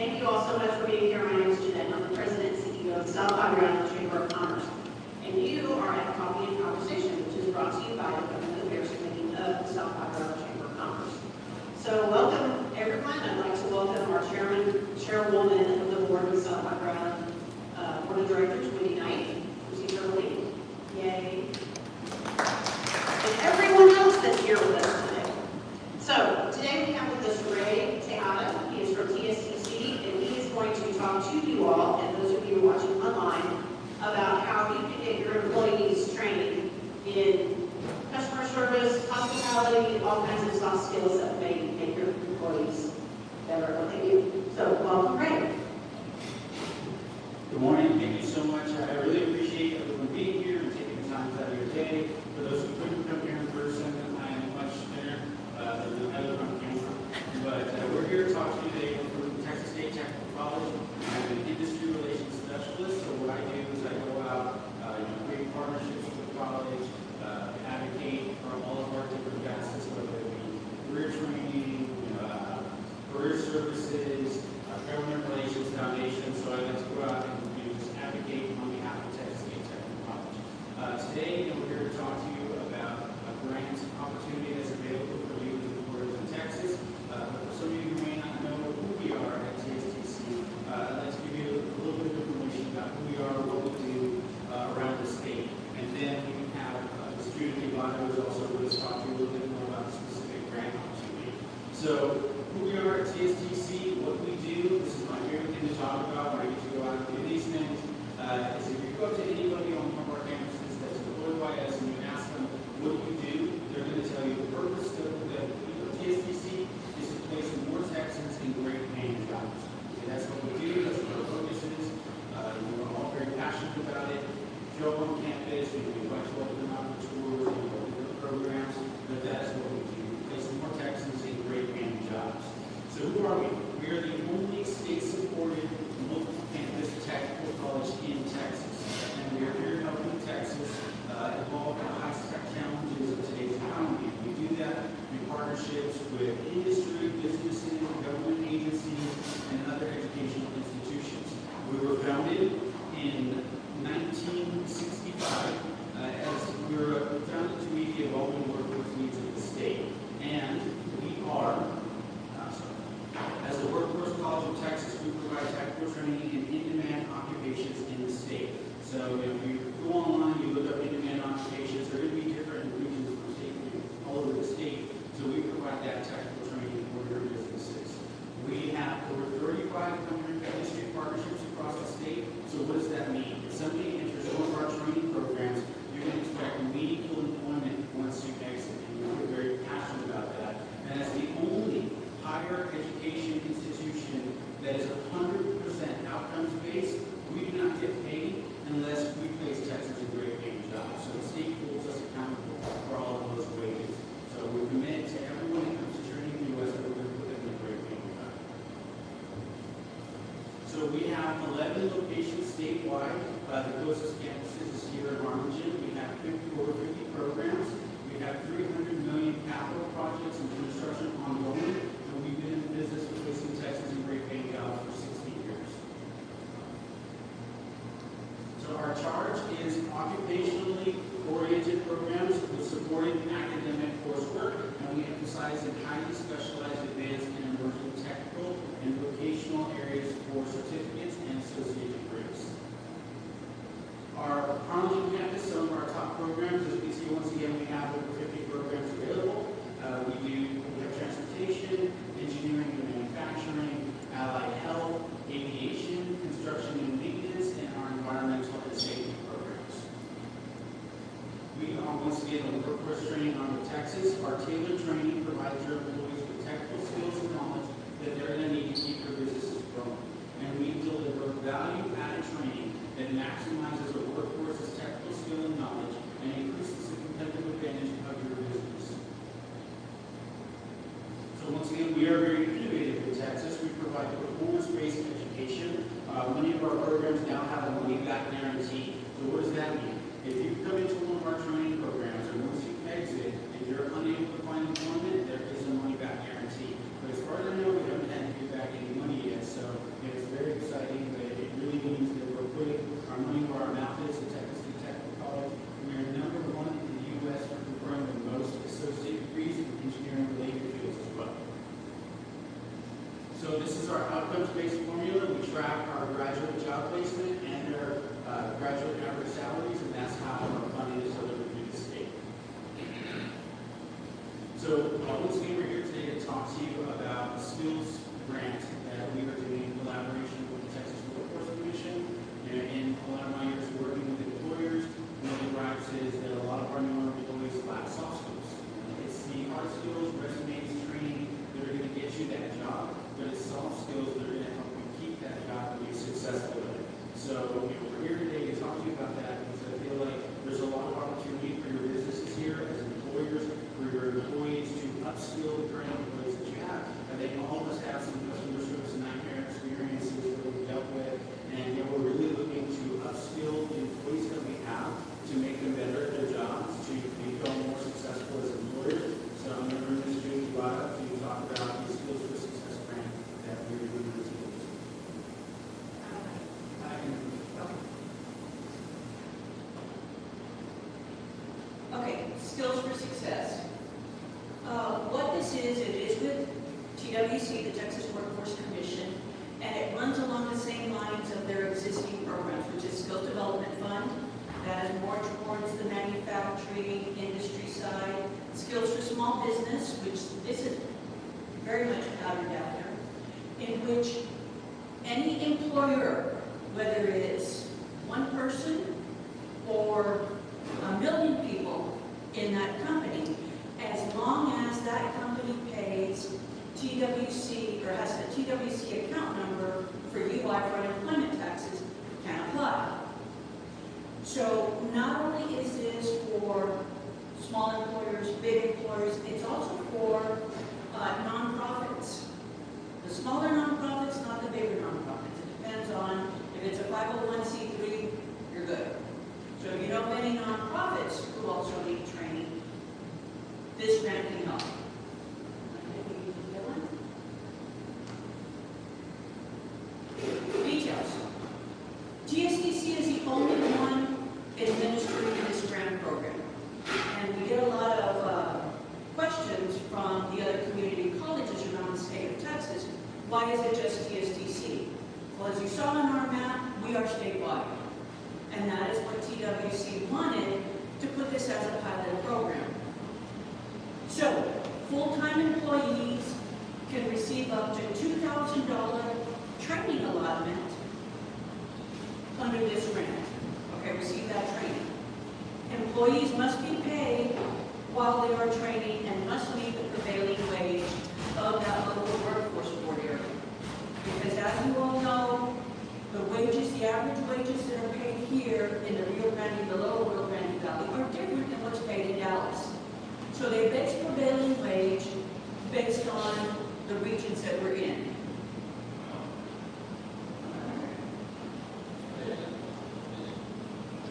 Thank you all so much for being here. My name is Judith. I'm the President and CEO of the South Ybarra Chamber of Commerce. And you are at Coffee and Conversation, which is brought to you by the Government Affairs Committee of the South Ybarra Chamber of Commerce. So welcome, everyone. I'd like to welcome our chairwoman of the board of the South Ybarra Board of Directors, Wendy Knight, who's here with me. Yay. And everyone else that's here with us today. So today we have with us Rey Tejada. He is from TSTC, and he is going to talk to you all, and those of you watching online, about how you can get your employees trained in customer service, hospitality, and all kinds of soft skills that may make your employees better at what they do. So welcome, Rey. Good morning. Thank you so much. I really appreciate everyone being here and taking the time out of your day. For those who couldn't come here in person, I am much thinner than I live on camera. But we're here to talk to you today from Texas State Technical College. I'm an industry relations specialist, so what I do is I go out, create partnerships with the college, advocate for all of our different facets, whether it be career training, career services, government relations foundation. So I like to go out and just advocate on behalf of Texas State Technical College. Today, we're here to talk to you about a grant opportunity that's available for you in the borders in Texas. But for some of you who may not know who we are at TSTC, I'd like to give you a little bit of information about who we are, what we do around the state. And then we can have the student Ybarra who is also going to talk to you a little bit more about the specific grant opportunity. So who we are at TSTC, what we do, this is my favorite thing to talk about when I get to go out and do these things, is if you go to anybody on one of our campuses that's employed by us and you ask them what do you do, they're going to tell you the purpose of the TSTC is to place more Texans in great paying jobs. Okay, that's what we do, that's what our focus is. We're all very passionate about it. Show up on campus, we invite you up to them out for tours, different programs, but that's what we do. We place more Texans in great paying jobs. So who are we? We are the only state-supported multi-campus technical college in Texas. And we are here helping Texas evolve the high-tech challenges of today's economy. We do that in partnerships with industry, businesses, government agencies, and other educational institutions. We were founded in 1965 as we were founded to meet the evolving workforce needs of the state. And we are as a workforce college of Texas, we provide technical training in in-demand occupations in the state. So if you go online, you look up in-demand occupations, they're going to be different in regions of the state, all over the state. So we provide that technical training for your businesses. We have over 35 industry partnerships across the state. So what does that mean? If somebody enters one of our training programs, you can expect meaningful employment once you exit. And we're very passionate about that. And as the only higher education institution that is 100% outcomes-based, we do not get paid unless we place Texans in great paying jobs. So the state holds us accountable for all of those wages. So we're committed to everyone that comes to training in the U.S. that we're going to put them in a great paying job. So we have 11 locations statewide. The closest campuses is here in Harlingen. We have over 50 programs. We have 300 million capital projects and construction ongoing. We've been in the business of placing Texans in great paying jobs for 60 years. So our charge is occupationally oriented programs with supporting academic coursework, and we emphasize in highly specialized advanced and emerging technical and vocational areas for certificates and associate degrees. Our Harlingen campus, some of our top programs, as you can see once again, we have over 50 programs available. We have transportation, engineering and manufacturing, allied health, aviation, construction and maintenance, and our environmental and safety programs. We are once again on workforce training on Texas. Our tailored training provides your employees with technical skills and knowledge that they're going to need to keep their businesses growing. And we deliver value-added training that maximizes the workforce's technical skill and knowledge and increases the competitive advantage of your business. So once again, we are very innovative in Texas. We provide performance-based education. Many of our programs now have a money-back guarantee. So what does that mean? If you come into one of our training programs and once you exit and you're unable to find employment, there is a money-back guarantee. But as far as I know, we haven't had to give back any money yet. So this is our outcomes-based formula. We track our graduate job placement and their graduate average salaries, and that's how our funding is delivered through the state. So once again, we're here today to talk to you about a skills grant that we are doing in collaboration with the Texas Workforce Commission. In a lot of my years working with employers, one of the gripes is that a lot of our newer employees lack soft skills. It's the hard skills, resumes, training that are going to get you that job, but it's soft skills that are going to help you keep that job and be successful in it. So we're here today to talk to you about that because I feel like there's a lot of opportunity for your businesses here as employers, for your employees to upskill the current employees that you have. And they all must have some customer service and nightmare experiences that we've dealt with. And we're really looking to upskill the employees that we have to make them better at their jobs, to become more successful as employers. So I'm going to bring Ms. Judith Ybarra to talk about the Skills for Success grant that we're doing with schools. Okay, Skills for Success. What this is, it is with TWC, the Texas Workforce Commission, and it runs along the same lines of their existing programs, which is Skills Development Fund, that is more towards the manufacturing industry side. Skills for Small Business, which this is very much patterned after, in which any employer, whether it's one person or 1 million people in that company, as long as that company pays TWC or has a TWC account number for UI for unemployment taxes, can apply. So not only is this for small employers, big employers, it's also for nonprofits. The smaller nonprofits, not the bigger nonprofits. It depends on if it's a 501c3, you're good. So if you know of any nonprofits who also need training, this grant can help. Details. TSTC is the only one administering this grant program. And we get a lot of questions from the other community colleges around the state of Texas. Why is it just TSTC? Well, as you saw on our map, we are statewide. And that is what TWC wanted to put this as a pilot program. So, full-time employees can receive up to $2,000 training allotment under this grant. Okay, receive that training. Employees must be paid while they are training and must meet the prevailing wage of that local workforce board area. Because as you all know, the wages, the average wages that are paid here in the Rio Grande, the lower Rio Grande Valley, are different than what's paid in Dallas. So they base prevailing wage based on the regions that we're in.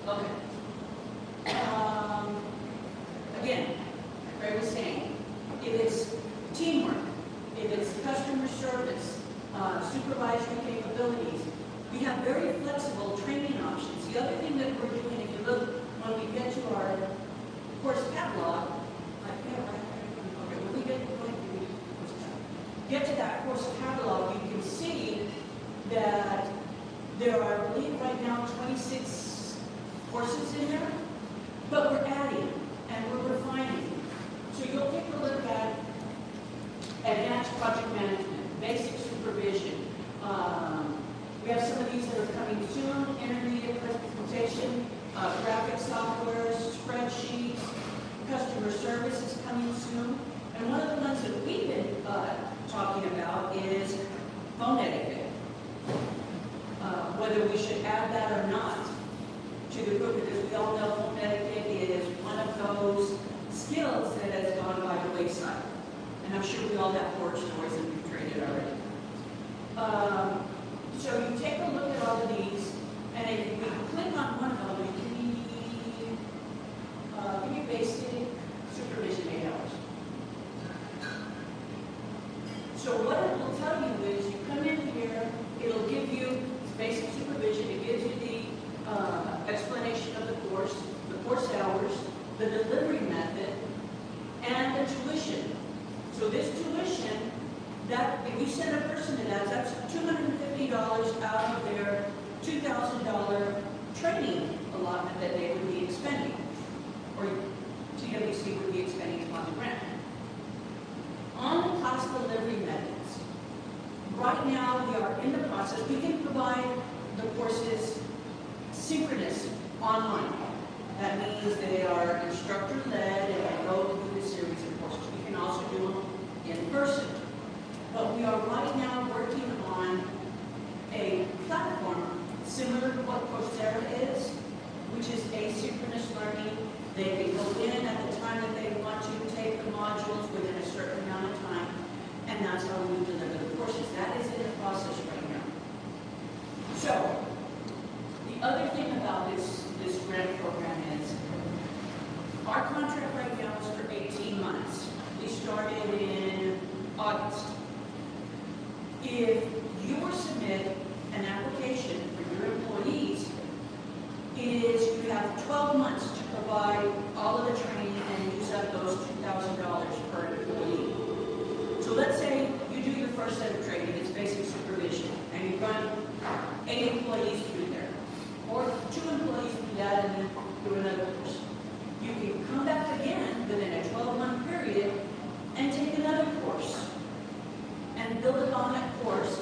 Okay. Again, like Ray was saying, if it's teamwork, if it's customer service, supervisory capabilities, we have very flexible training options. The other thing that we're doing, if you look, when we get to our course catalog, when we get to that course catalog, you can see that there are, I believe right now, 26 courses in there, but we're adding and we're refining. So you'll take a look at advanced project management, basic supervision. We have some of these that are coming soon, intermediate presentation, graphic software, spreadsheets, customer service is coming soon. And one of the ones that we've been talking about is phone etiquette. Whether we should add that or not to the group, because we all know phone etiquette is one of those skills that has gone by the wayside. And I'm sure we all have horror stories that we've traded already. So you take a look at all of these, and if we click on one of them, give me basic supervision 8 hours. So what it will tell you is you come in here, it'll give you basic supervision, it gives you the explanation of the course hours, the delivery method, and the tuition. So this tuition, that if you send a person to that, out of their $2,000 training allotment that they would be expending, or TWC would be expending upon the grant. On the class delivery methods, right now we are in the process, we can provide the courses synchronous online. That means they are instructor-led and they go through the series of courses. We can also do them in person. But we are right now working on a platform similar to what Coursera is, which is asynchronous learning. They can go in at the time that they want to take the modules within a certain amount of time, and that's how we deliver the courses. That is in the process right now. So, the other thing about this grant program is, our contract right now is for 18 months. We started in August. If you were to submit an application for your employees, you have 12 months to provide all of the training and use up those $2,000 per employee. So let's say you do your first set of training, it's basic supervision, and you run 8 employees through there, or 2 employees through that and then do another course. You can come back again within a 12-month period and take another course and build upon that course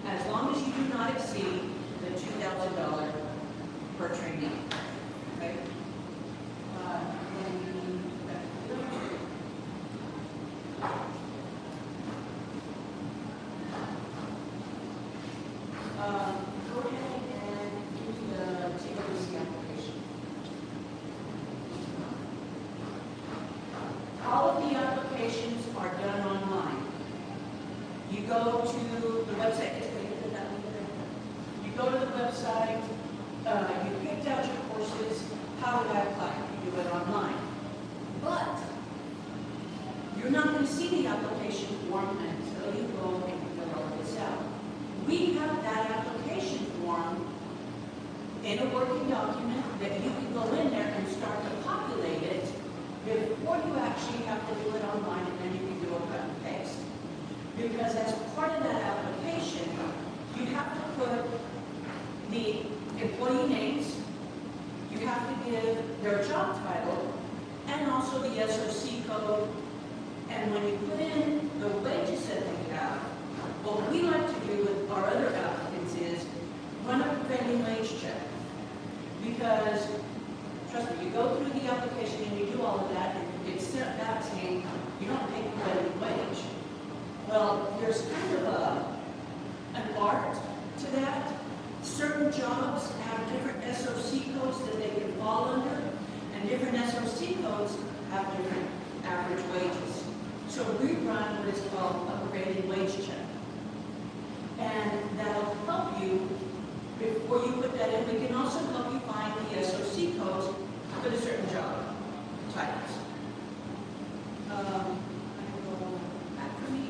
as long as you do not exceed the $2,000 per trainee. Okay? Go ahead and do the TWC application. All of the applications are done online. You go to the website. You go to the website. You picked out your courses. How do I apply? You do it online. But you're not going to see the application form until you go and fill all this out. We have that application form in a working document that you can go in there and start to populate it before you actually have to do it online, and then you can do a cut and paste. Because as part of that application, you have to put the employee names, you have to give their job title, and also the SOC code. And when you put in the wages that they have, what we like to do with our other applicants is run a prevailing wage check. Because, trust me, you go through the application and you do all of that, and it's sent back saying you don't pay prevailing wage. Well, there's kind of an art to that. Certain jobs have different SOC codes that they can fall under, and different SOC codes have different average wages. So we run what is called a prevailing wage check. And that'll help you, before you put that in, we can also help you find the SOC codes for the certain job titles.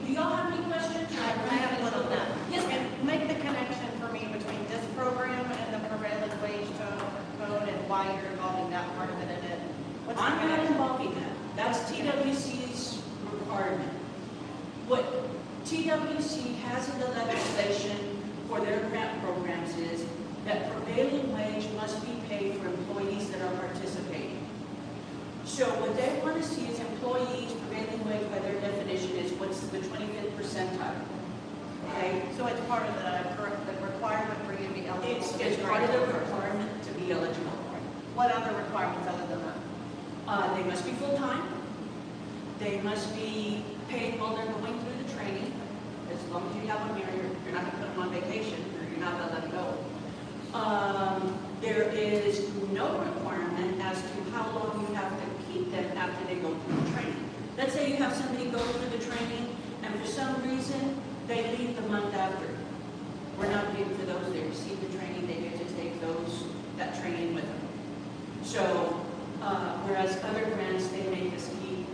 Do y'all have any questions? I have one on that. Yes, ma'am. And make the connection for me between this program and the prevailing wage code and why you're involving that part of it in it. What's the I'm not connection? involving that. That's TWC's requirement. What TWC has in the legislation for their grant programs is that prevailing wage must be paid for employees that are participating. So what they want to see is employees, prevailing wage by their definition is what's the 25th percentile. Okay? So it's part of the requirement for you to be eligible. It's for this part of grant. the requirement to be eligible. What other requirements other than that? They must be full-time. They must be paid while they're going through the training. As long as you have them here, you're not going to put them on vacation, or you're not going to let them go. There is no requirement as to how long you have to keep them after they go through the training. Let's say you have somebody go through the training, and for some reason, they leave the month after. We're not paid for those. They receive the training, they get to take that training with them. So, whereas other grants, they make us keep,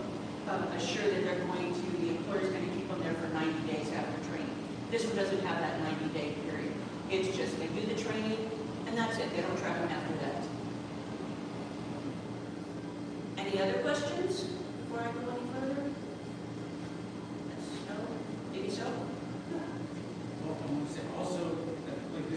assure that they're going to, the employer's going to keep them there for 90 days after training. This one doesn't have that 90-day period. It's just they do the training, and that's it. They don't track them after that. Any other questions before I go any further? Yes, no? Maybe so? Well, I want to say also that, like,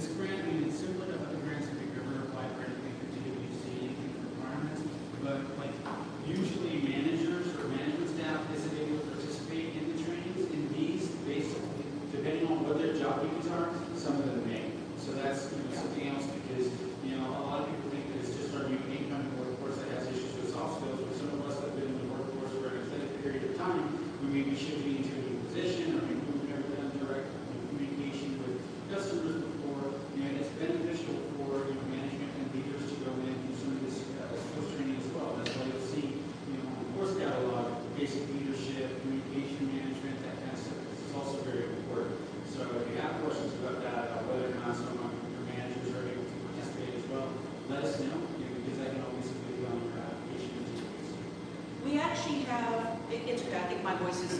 it's okay, I think my voice is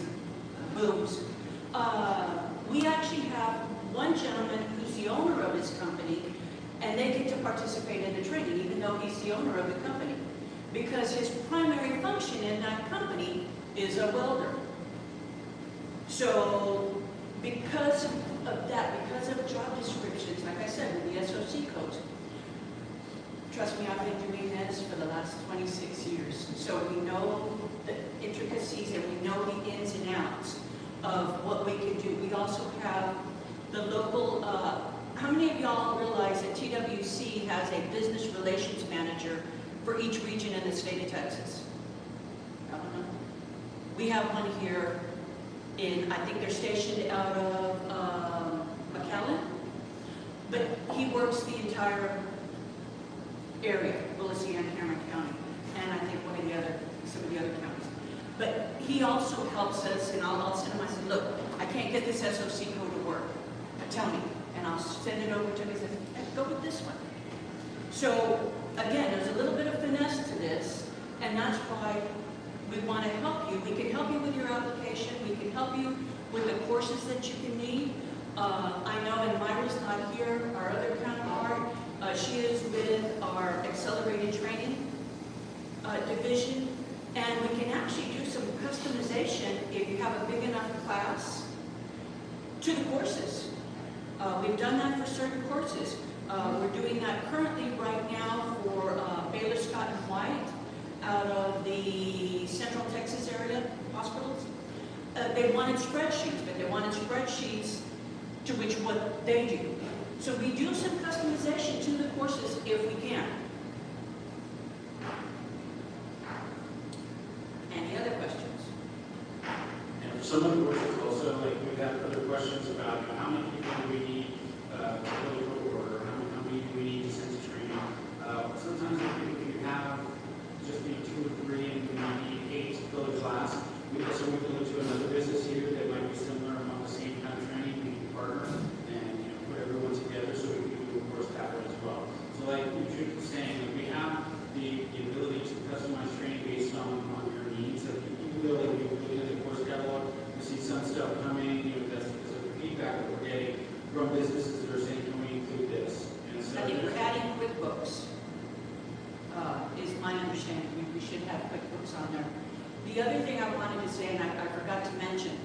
booms. We actually have one gentleman who's the owner of his company, and they get to participate in the training, even though he's the owner of the company. Because his primary function in that company is a welder. So, because of that, because of job descriptions, like I said, with the SOC codes, trust me, I've been doing this for the last 26 years. So we know the intricacies and we know the ins and outs of what we can do. We also have the local, how many of y'all realize that TWC has a business relations manager for each region in the state of Texas? I don't know. We have one here in, I think they're stationed out of McAllen, but he works the entire area, Willacy and Cameron County, and I think some of the other counties. But he also helps us, and I'll send him, I said, look, I can't get this SOC code to work. Tell me, and I'll send it over to him. He says, hey, go with this one. So, again, there's a little bit of finesse to this, and that's why we want to help you. We can help you with your application. We can help you with the courses that you can need. I know, and Myra's not here, our other counterpart, she is with our accelerated training division, and we can actually do some customization if you have a big enough class to the courses. We've done that for certain courses. We're doing that currently right now for Baylor Scott and White out of the Central Texas area hospitals. They wanted spreadsheets, but they wanted spreadsheets to which what they do. So we do some customization to the courses if we can. Any other questions? And for some of the courses also, like we've had other questions about, you know, how many people do we need to build a code order, how many do we need to send to training. Sometimes if you have just maybe 2 or 3 and you need 8 to build a class, we also move into another business here that might be similar on the same kind of training. We can partner and, you know, put everyone together so we can do a course pattern as well. So like Judith was saying, like we have the ability to customize training based on your needs. Like you will, like we look at the course catalog, we see some stuff coming, you know, that's because of the feedback that we're getting from businesses that are saying, can we include this? And so I think we're adding QuickBooks, is my understanding. We should have QuickBooks on there. The other thing I wanted to say, and I forgot to mention,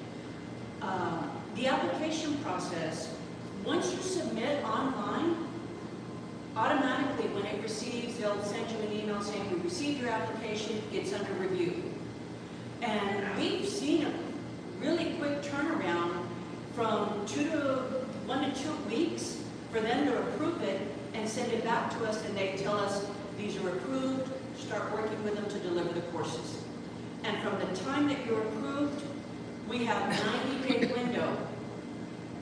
the application process, once you submit online, automatically when it receives, they'll send you an email saying, we received your application, it's under review. And we've seen a really quick turnaround from 1 to 2 weeks for them to approve it and send it back to us, and they tell us these are approved, start working with them to deliver the courses. And from the time that you're approved, we have a 90-day window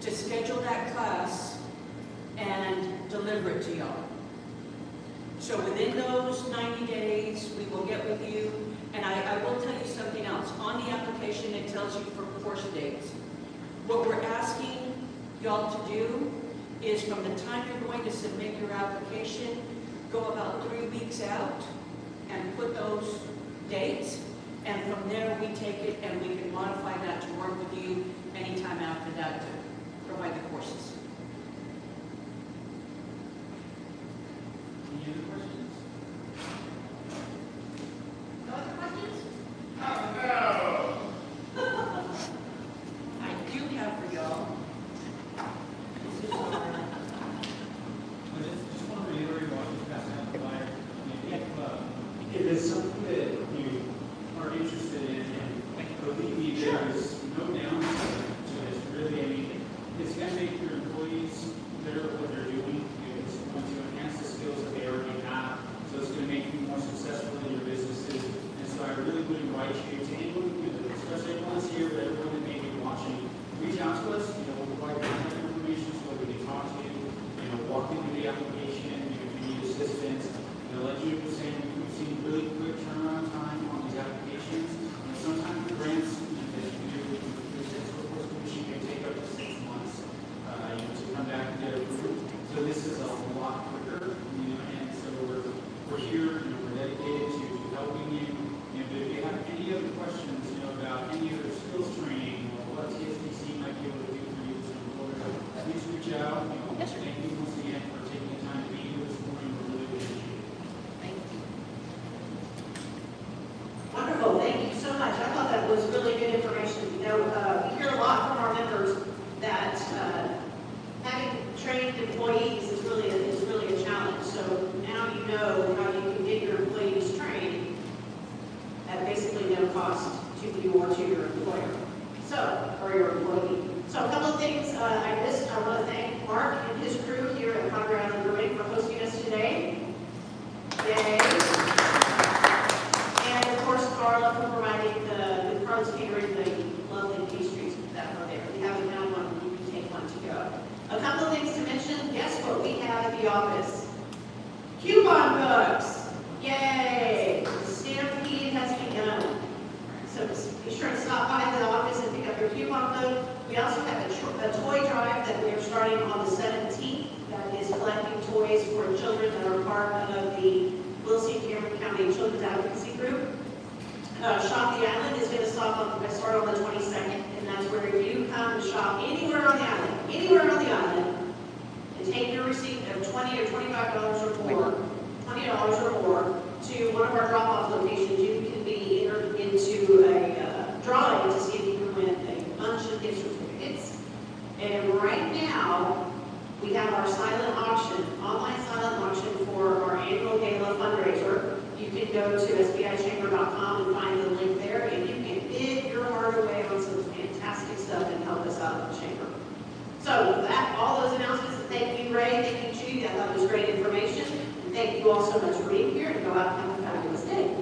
to schedule that class and deliver it to y'all. So within those 90 days, we will get with you. And I will tell you something else. On the application, it tells you for course dates. What we're asking y'all to do is from the time you're going to submit your application, go about 3 weeks out and put those dates. And from there, we take it and we can modify that to work with you anytime after that to provide the courses. any other questions? No other questions? I do have for y'all. This is our, I just want to reiterate what you passed out the flyer. If it's something that you are interested in, and believe me, there is no downside to this. Really, I mean, it's going to make your employees better at what they're doing. It's going to enhance the skills that they already have. So it's going to make you more successful in your businesses. And so I really would invite you to anyone, especially everyone that's here, but everyone that may be watching, reach out to us. We'll provide contact information so that we can talk to you. Walk you through the application. If you need assistance, like you were saying, we've seen really quick turnaround time on these applications. Sometimes the grants that you do with the Texas Workforce Commission can take up to 6 months, to come back and get approved. So this is a lot quicker, and so we're here, we're dedicated to helping you. But if you have any other questions, about trained employees is really a challenge. So now you know how you can get your employees trained at basically no cost to you or to your employer. So, or your employee. So a couple of things I missed. I want to thank Mark and his crew here at Conrad Island Brewing for hosting us today. Yay. And of course, Carla for providing the Carla's catering, the lovely pastries that are there. If you haven't had one, you can take one to go. A couple of things to mention. Guess what we have at the office? Coupon books. Yay! The stampede has begun. So be sure to stop by the office and pick up your coupon book. We also have a toy drive that we are starting on the 17th. That is collecting toys for children that are part of the Wilson-Cameron County Children's Advocacy Group. Shop the Island is going to start on the 22nd, and that's where you come and shop anywhere on the island, and take your receipt of $20 or $25 or more, $20 or more, to one of our drop-off locations. You can be entered into a drawing to see if you can win a bunch of gift certificates. And right now, we have our silent auction, online silent auction for our annual gala fundraiser. You can go to sbichamber.com and find the link there, and you can bid your heart away on some fantastic stuff and help us out in the chamber. So with that, all those announcements, and thank you, Ray, thank you, Judy. I thought it was great information. And thank you all so much for being here, and go out and have a fabulous day.